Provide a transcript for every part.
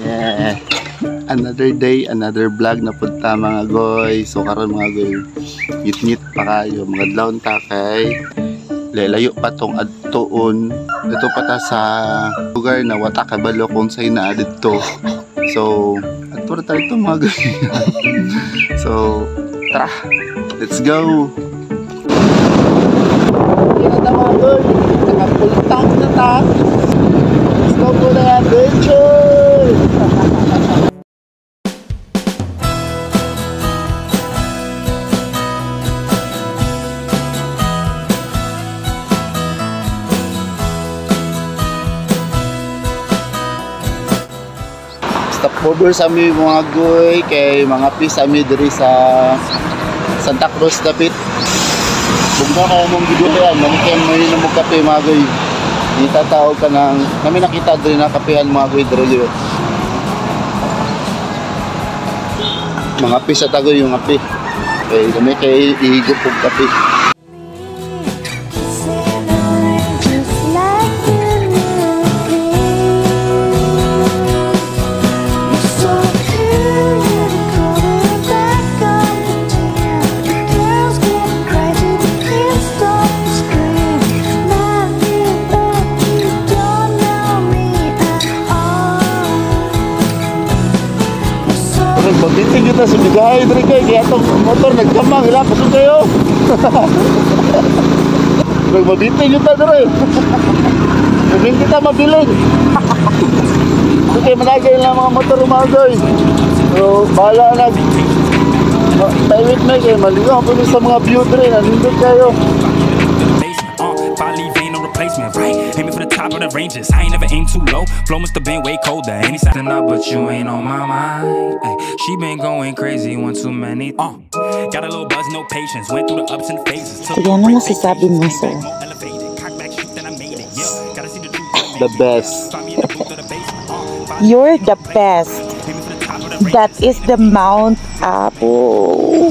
Yeah. Another day, another vlog na punta mga goy. So karon mga goy, ngit-ngit pa kayo. Mga dlaon ta kay lalayo pa tong adtoon. Ito pa ta sa lugar na wata kabalo kung say na dito. So adto ta ito mga goy. So tara, let's go. Yan na mga goy. Nakapultang na ta. Let's go for the adventure. Stopover sa mi mga goy kay mga pis ami diri sa Santa Cruz dapit. Bugna ka mong giduhan, manikem may namo kape mga goy. Itatawag ka ng kami nakita diri na kapehan mga goy diri. Mga pis sa tagoy yung kape. Kay kami kay ihigop og kape. Magbiting kita sa bigay diri kay atong motor nagkamang ila pasod kayo. Magbiting kita diri. Mabing kita mabiling. Okay, managay lang mga motor umagoy. So, bahala na. Tawit na kayo, maligaw po sa mga view diri, nanindot kayo. Right, aiming for the top of the ranges. I ain't never aimed too low. Flow must have been way colder. Ain't something up, but you ain't on my mind. Ay, she been going crazy, one too many. Got a little buzz, no patience. Went through the ups and phases. Kaya ano masasabi mo, sir? The best. You're the best. That is the Mount Apo.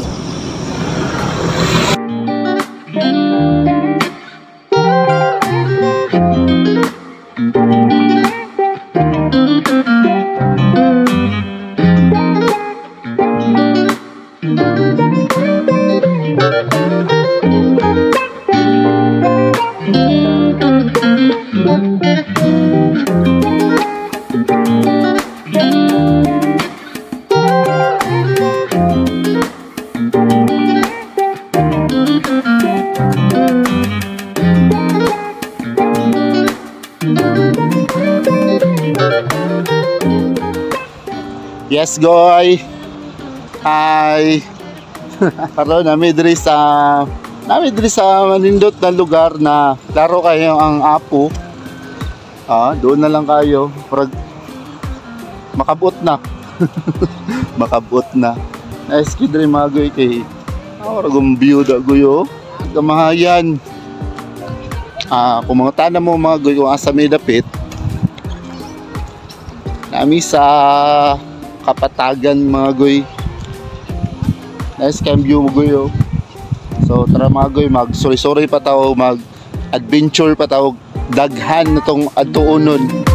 Yes, goy. Hi. Karon nami diri sa manindot na lugar na klaro kayo ang Apo. Doon na lang kayo. Makabot na. Makabot na. Nice kid rin mga goy kay oragong view da goyo. Gamahayan. Kung mga tanam mo mga goy kung asa may dapit. Nami sa Kapatagan mga goy. Nice cam view mga goy. So tara mga goy, mag sorry pa tao, mag adventure pa tao, daghan na tong adtuonon.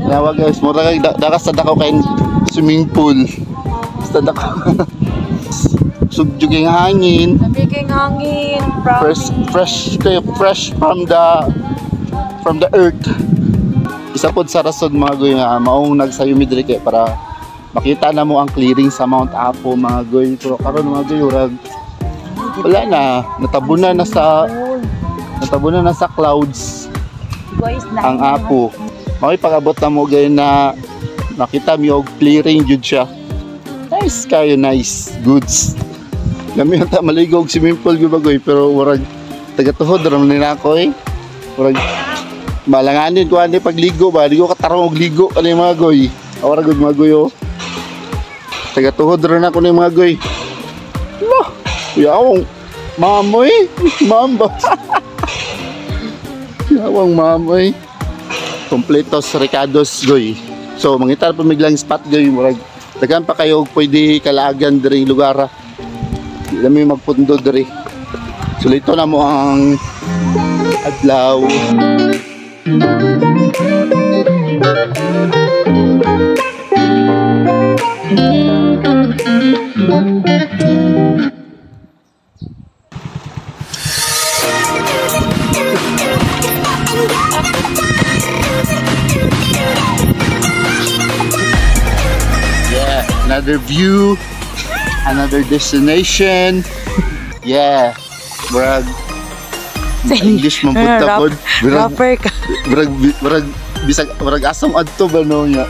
Nawa guys, mura kay dakas sa dakaw kay swimming pool. Basta dakaw. Sugjuging hangin. Nabiging hangin. Fresh from from the earth. Isa pod sa rason mga goy nga maong nagsayo mi diri kay para makita na mo ang clearing sa Mount Apo mga goy. Pero karon mga goy urag wala na, natabunan na sa clouds ang Apo. Makipag-abot na mo gay na makita mi og clearing jud siya. Nice kayo, nice goods. Lami ta maligo og swimming pool gyud bagoy pero urag taga-tuhod ra man nako eh. Urag malanganin ko ani pagligo ba, di ko katarong og ligo ani mga goy. Ora gud mga goy oh. Taga-tuhod ra na ko ni mga goy. Lah, yawong mamoy, mamba. Yawang mamoy. Kompletos recados goy. So mangitar pa miglang spot goy murag dagan pa kayo pwede kalagan diri lugar. Di lami magpundo diri. So ito na mo ang adlaw. Another view, another destination. Yeah, brag. English man punta pod. Rapper ka. Brag asam adto ba no nya.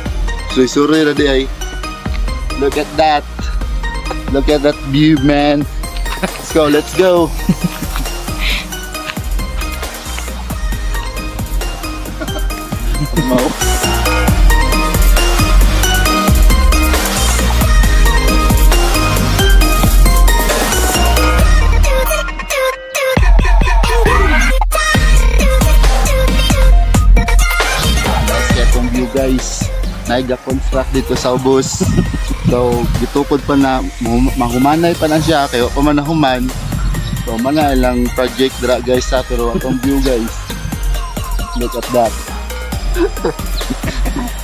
Suri ra di ay. Look at that. Look at that view, man. Let's go, let's go. No. Guys, naiga-construct dito sa ubos. So, gitukod pa na mahumanay pa na siya kaya pa man nahuman. So, mana ilang project dra guys ha, pero atong view guys. Look at that.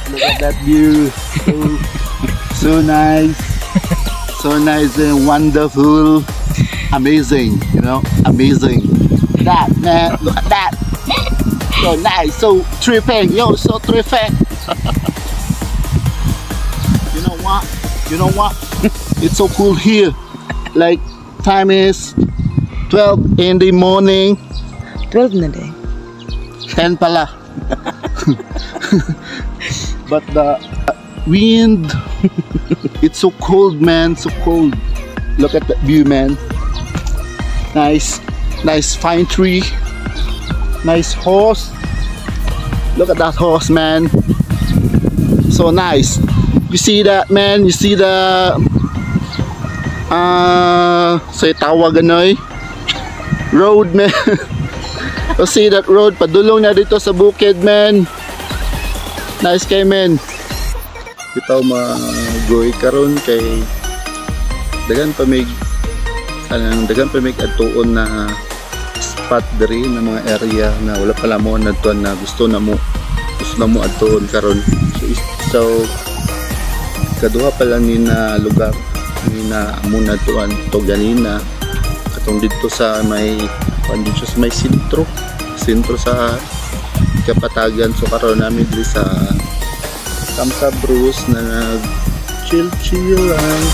Look at that view. So nice. So nice and wonderful. Amazing, you know, amazing. That man, look at that. So nice, so tripping, yo, so tripping. You know what? It's so cool here. Like, time is 12 in the morning. 12 na day. 10 pala. But the wind, it's so cold, man, so cold. Look at that view, man. Nice fine tree. Nice horse. Look at that horse, man. So nice. You see that, man? You see the say tawag anoy road, man. You see that road? Padulong na dito sa bukid, man. Nice kay, man. Bitaw magoy karon kay dagan pa mig adtuon na spot diri na mga area na wala pala mo nadtuan na gusto na mo adtuon karon. So kaduha pa lang ni na lugar ni na amo nadtuan to ganina katong dito sa may sentro sa Kapatagan. So karon namin diri sa Kamsa Bruce na nag chill lang.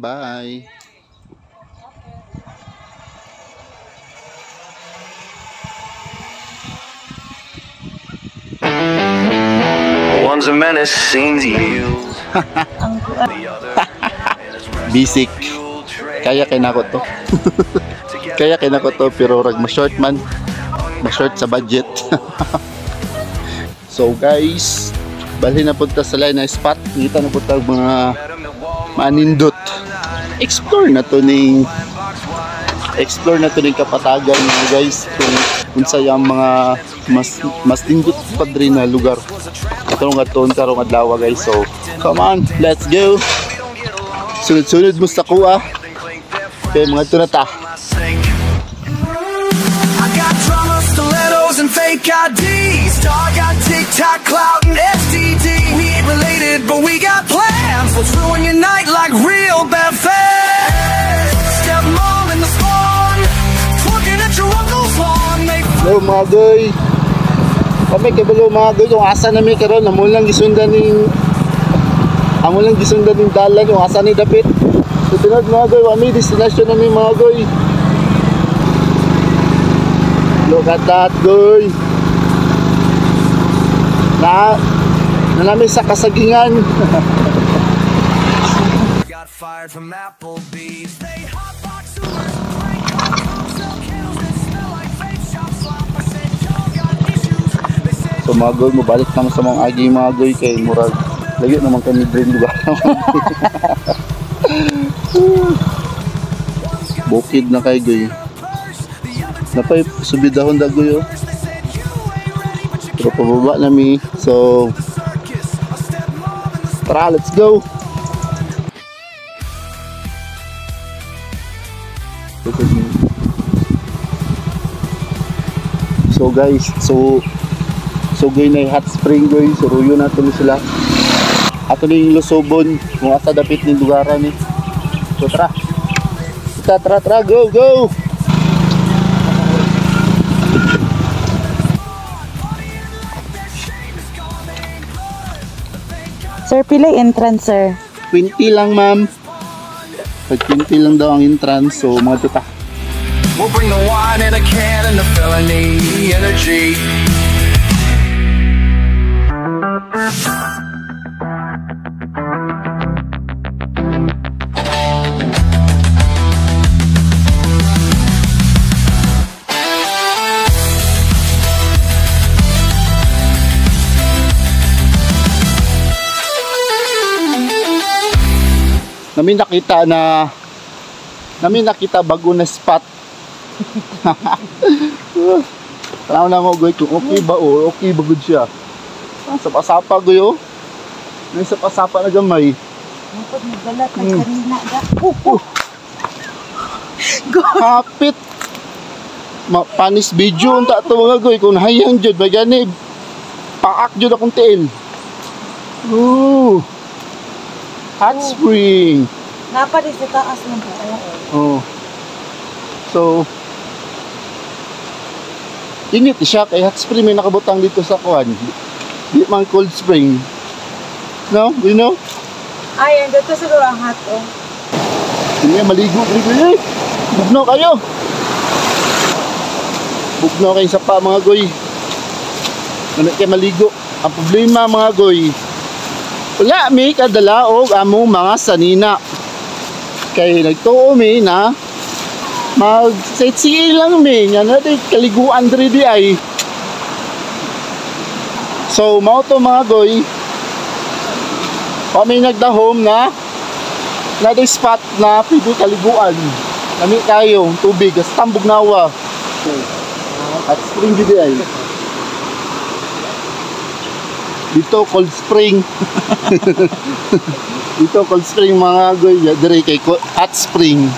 Bye. One's a menace, sings you. Basic. Kaya kinako to. Kaya kinako to pero rag ma-short man. Ma-short sa budget. So guys, bali na punta sa line na spot. Kita na punta mga manindot. Explore na to ning explore na to ng kapatagan mga guys kung unsa yung mga mas tindot pa rin na lugar karong adlaw guys. So come on, let's go. Sunod-sunod mo sa kuha. Okay, mga ito na ta. I got drama, stilettos, and fake IDs. Dog got TikTok, clout, and STD. We ain't related, but we got plans. Let's ruin your night like real bad fans. Stepmom in the spawn, twerking at your uncle's lawn. Hello mga goy. Kami kabalo mga goy kung asa na may karon amo lang gisundan ning dalan kung asa ni dapit. Sunod mga goy, wami destination na may mga goy. Look at that goy. Nami sa kasagingan. Got fired from Applebee's. They hotbox so mga goy, mabalik naman sa mga agi mga goy kay murag layo naman kami dream lugar. Bukid na kay goy. Napay subidahon da goy oh. Pero pababa nami. So tara, let's go. So guys, so goy na hot spring goy. So ruyo na tuloy sila. Ato ning Lusobon kung asa dapit ning lugaran ni. So tara. Tara, go. Sir, pila yung entrance, sir? 20 lang ma'am. Pag 20 lang daw ang entrance. So mga tuta. We'll bring the wine and a can and the felony energy. Namin nakita bago na spot. Tanaw na mo goy kung okay ba o okay ba good siya. Sapa-sapa goy oh. May sapa-sapa na gamay. Mapod magbalat, kanina da. Kapit. Panis video unta to mga goy kung hayang jud ba gani. Paak jud akong tiil. Ooh. Hot spring. Napa di sa taas ng po. Oh. So init siya kay hot spring may nakabutang dito sa kuan. Di man cold spring. No? You know? Ay, ando to siguro ang hot oh. Hindi maligo eh. Bugno kayo. Bugno kayo sa pa mga goy. Ano kayo maligo? Ang problema mga goy, wala may kadala og among mga sanina. Kay nagtuo mi na mag sightseeing lang mi nya natin kaliguan diri di ay. So mao to mga goy. Kami nagdahom na spot na pwede kaliguan. Nami kayo tubig as tambog nawa. At spring di ay. Dito cold spring. Dito cold spring mga goy, dire kay hot spring.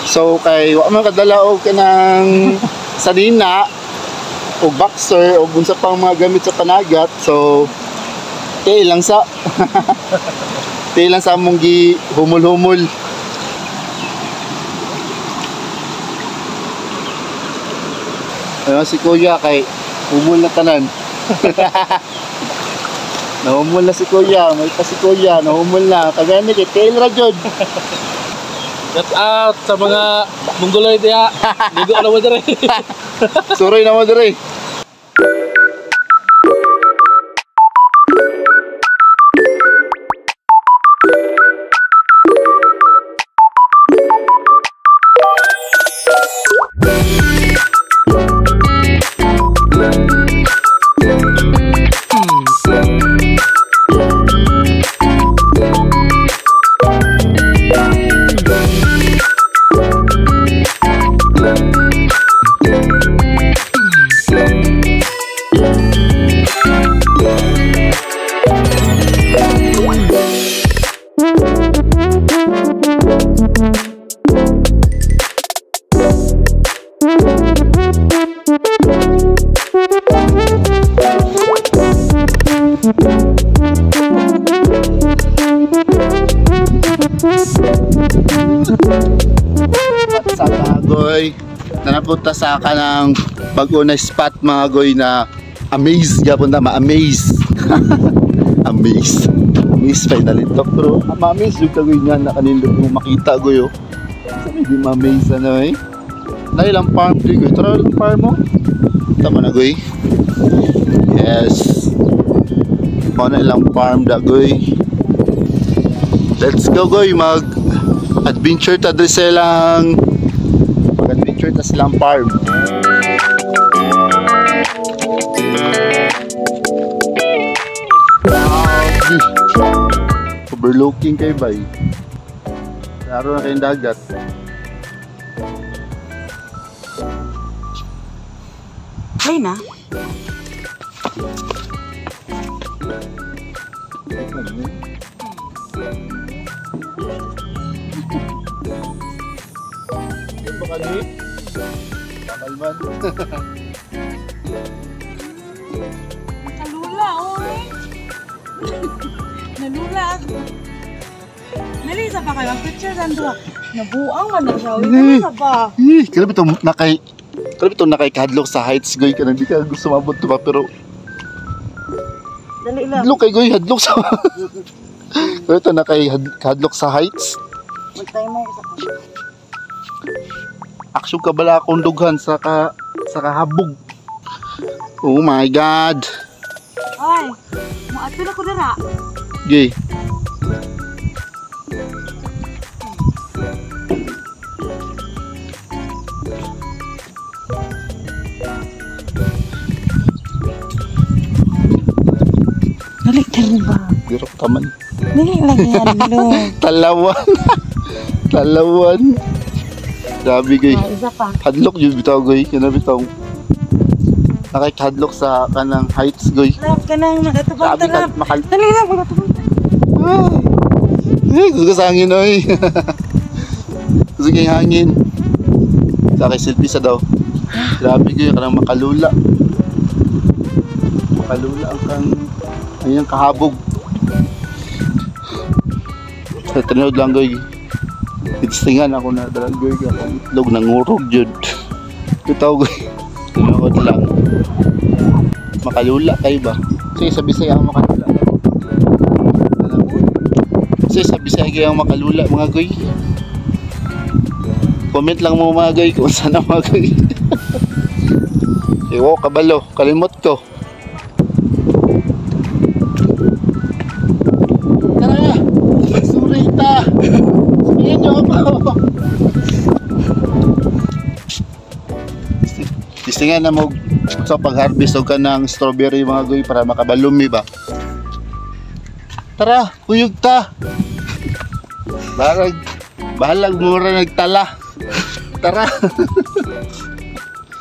So kay wa man kadala og kanang sanina o boxer o unsa pang mga gamit sa panagat. So lang sa among gi humul-humul. Ayun si kuya kay humul na tanan. Nahumul na si kuya, may pa si kuya, nahumul na. Kagani kay tail ra jud. Shout out sa mga Mongoloid ya. Ligo na mo dire. Suroy na mo dire. goy, na napunta sa kanang bago na spot mga goy na amaze, gapon na ma-amaze. Amaze. Amaze finally to, pero ma-amaze yung kagoy nga na kanindot mo makita goy oh. Sabi di ma-amaze ano eh. Dahil lang farm di goy, tara lang farm mo. Tama na goy. Yes. Mao na ilang farm da goy. Let's go goy, mag-adventure ta dre silang mag-adventure ta silang farm. Overlooking kay bay. Laro na kayong dagat. Ay na. Kamalman. Nalula, oy. Nalula ako. Nalisa pa kayo. Picture nandun. Nabuang man na siya. Nalisa pa. Kailan itong nakay-kadlok sa heights goy ka na di ka gusto mabot to ba pero Dali lang. hadlok kay goy hadlok sa pero ito nakay-kadlok sa heights. Magtay mo sa kanya. Aksyon ka bala akong dughan sa kahabog. Oh my god. Ay, maatpil ako dara. Gay. Dali, dali ba? Girok taman. Dali lagi yan, lo. Talawan. Grabe gay. Isa pa. Hadlok yun bitaw goy. Kaya bitaw. Nakikadlok sa kanang heights goy. Lap ka nang nakatubang Grabe tarap. ka Dali lang, makatubang tarap. Gusto ko sa hangin oy. Gusto ko yung hangin. Sa kay selfie sa daw. Grabe goy. Kanang makalula. Makalula ang kang ayang kahabog. Sa tinood lang goy. Itistingan ako na dalang goy. Akong itlog nangurog jud. Ito goy. Tinood lang. Makalula kayo ba? Sige sa Bisaya ang makalula. Sige sa Bisaya kayo ang makalula mga goy. Comment lang mo mga goy kung saan ang mga goy. Ewo kabalo, kalimot ko. Tara! Surita! Sabihin nyo ako! Tistingan na mo sa pag-harvest o ka ng strawberry mga goy para makabalumi ba? Tara! Kuyog ta! Bahalag mura nagtala! Tara!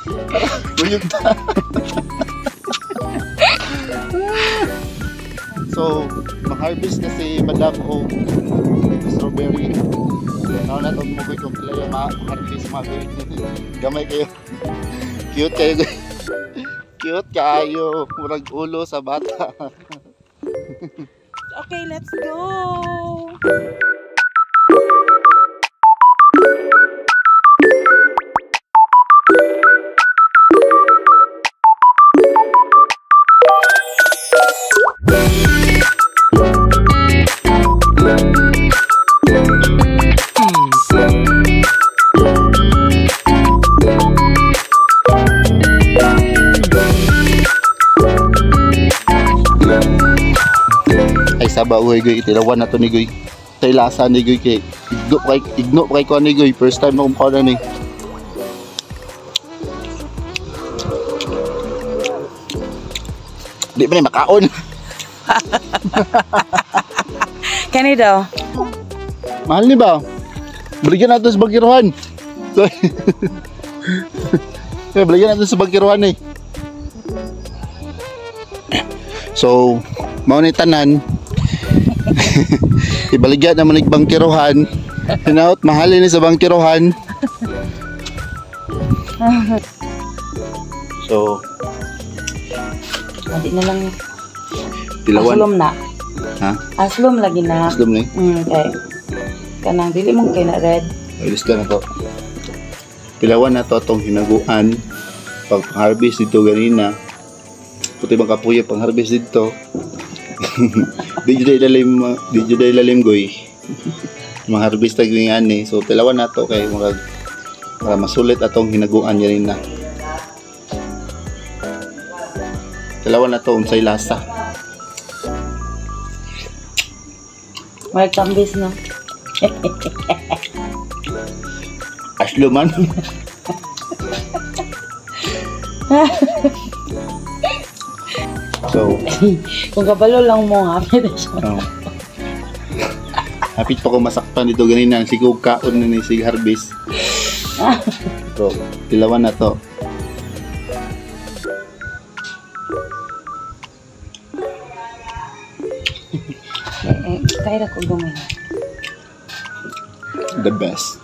Tara! Kuyog ta! So, mag-harvest na si Madam o strawberry. Now na itong mugoy kung kailan yung ma-harvest mga goy. Gamay kayo. Cute kayo goy. Cute kayo. Murag ulo sa bata. Okay, let's go. Ay saba uy goy, itirawan na to ni goy. Tay lasa ni goy kay igno kay ko ni goy. First time ako makaw na ni. Di ba ni makaon? Kani daw. Mahal ni ba? Balikan natin sa Bagiruhan. Balikan natin sa Bagiruhan eh. So, mao ni tanan. Ibaligyan naman ng bangkiruhan. Hinaut, mahalin ni sa bangkiruhan. So, Hindi na lang. tilawan. Aslom na. Ha? Aslom lagi na. Aslom ni. Okay. Kanang dili mong kay na red. Ilis ka na to. Pilawan na to atong hinaguan pag harvest dito ganina. Puti bang kapuya pang harvest dito. Di jud ilalim goy. Mga harvest tag yung ani. So pilawan na to kay para masulit atong hinaguan ganina. Pilawan na to unsay lasa. May kambis na. Aslo man. So, Kung kabalo lang mo, hapit na siya. oh. Hapit pa ko masaktan dito ganina. Sigog kaon na ni sig harvest. So, pilawan na to. Kaya ko gamay. The best.